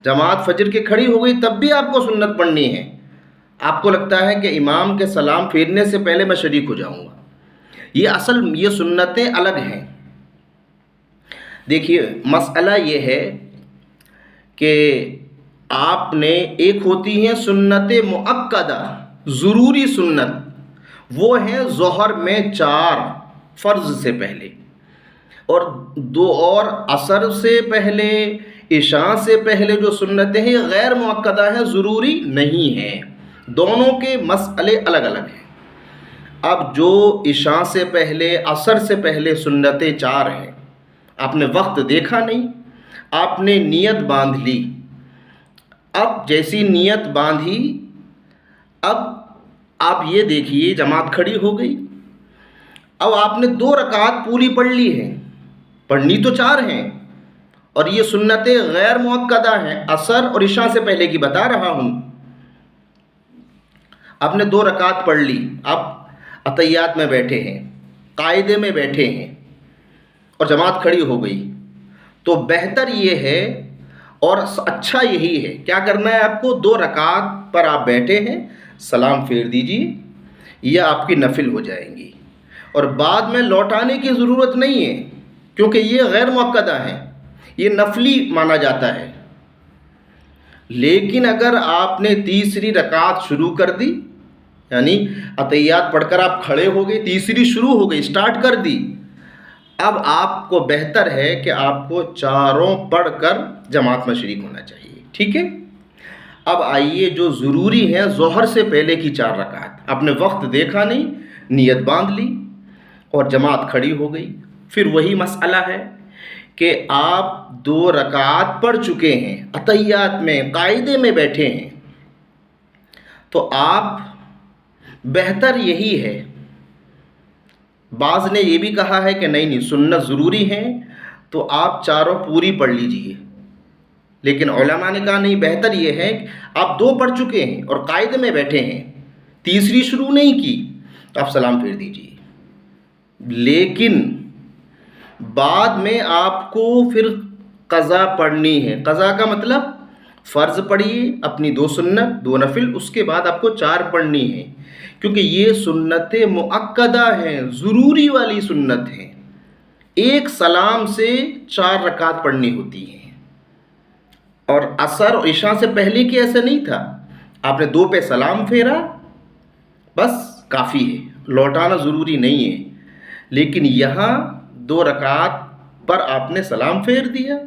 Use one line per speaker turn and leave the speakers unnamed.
جماعت فجر کے کھڑی ہو گئی تب بھی آپ کو سنت پڑھنی ہے. آپ کو لگتا ہے کہ امام کے سلام پھیرنے سے پہلے میں شریک ہو جاؤں گا. یہ سنتیں الگ ہیں. دیکھیے مسئلہ یہ ہے کہ آپ نے ایک ہوتی ہیں سنت مؤکدہ ضروری سنت، وہ ہیں ظہر میں 4 فرض سے پہلے، اور 2 اور عصر سے پہلے، عشاء سے پہلے جو سنتیں ہیں یہ غیر مؤکدہ ہیں، ضروری نہیں ہیں. دونوں کے مسئلے الگ الگ ہیں. اب جو عشاء سے پہلے عصر سے پہلے سنتیں 4 ہیں، آپ نے وقت دیکھا نہیں، آپ نے نیت باندھ لی. اب جیسی نیت باندھی، اب آپ یہ دیکھیے جماعت کھڑی ہو گئی، اب آپ نے 2 رکعت پوری پڑھ لی ہیں. پڑھنی تو 4 ہیں، اور یہ سنتیں غیر مؤکدہ ہیں، عصر اور عشاء سے پہلے کی بتا رہا ہوں. آپ نے 2 رکعت پڑھ لی، آپ اتحیات میں بیٹھے ہیں، قاعدے میں بیٹھے ہیں، اور جماعت کھڑی ہو گئی. تو بہتر یہ ہے اور اچھا یہی ہے، کیا کرنا ہے آپ کو؟ 2 رکعت پر آپ بیٹھے ہیں، سلام پھیر دیجیے، یہ آپ کی نفل ہو جائیں گی، اور بعد میں لوٹانے کی ضرورت نہیں ہے، کیونکہ یہ غیر مؤکدہ ہیں، یہ نفلی مانا جاتا ہے. لیکن اگر آپ نے تیسری رکعت شروع کر دی، یعنی اتحیات پڑھ کر آپ کھڑے ہو گئے، تیسری شروع ہو گئی، سٹارٹ کر دی، اب آپ کو بہتر ہے کہ آپ کو 4 پڑھ کر جماعت میں شریک ہونا چاہیے. ٹھیک ہے؟ اب آئیے جو ضروری ہیں، ظہر سے پہلے کی 4 رکعت، آپ نے وقت دیکھا نہیں، نیت باندھ لی اور جماعت کھڑی ہو گئی. پھر وہی مسئلہ ہے کہ آپ 2 رکعت پڑھ چکے ہیں، اتحیات میں قاعدے میں بیٹھے ہیں، تو آپ بہتر یہی ہے. بعض نے یہ بھی کہا ہے کہ نہیں سنت ضروری ہیں تو آپ 4 پوری پڑھ لیجئے، لیکن علماء نے کہا نہیں، بہتر یہ ہے کہ آپ 2 پڑھ چکے ہیں اور قاعدے میں بیٹھے ہیں، تیسری شروع نہیں کی، تو آپ سلام پھیر دیجئے. لیکن بعد میں آپ کو پھر قضا پڑھنی ہے. قضا کا مطلب فرض پڑھیے، اپنی 2 سنت 2 نفل، اس کے بعد آپ کو 4 پڑھنی ہے، کیونکہ یہ سنت مؤکدہ ہیں، ضروری والی سنت ہیں. ایک سلام سے 4 رکعت پڑھنی ہوتی ہیں. اور عصر اور عشاء سے پہلے کی ایسا نہیں تھا، آپ نے 2 پہ سلام پھیرا، بس کافی ہے، لوٹانا ضروری نہیں ہے. لیکن یہاں 2 رکعت پر آپ نے سلام پھیر دیا.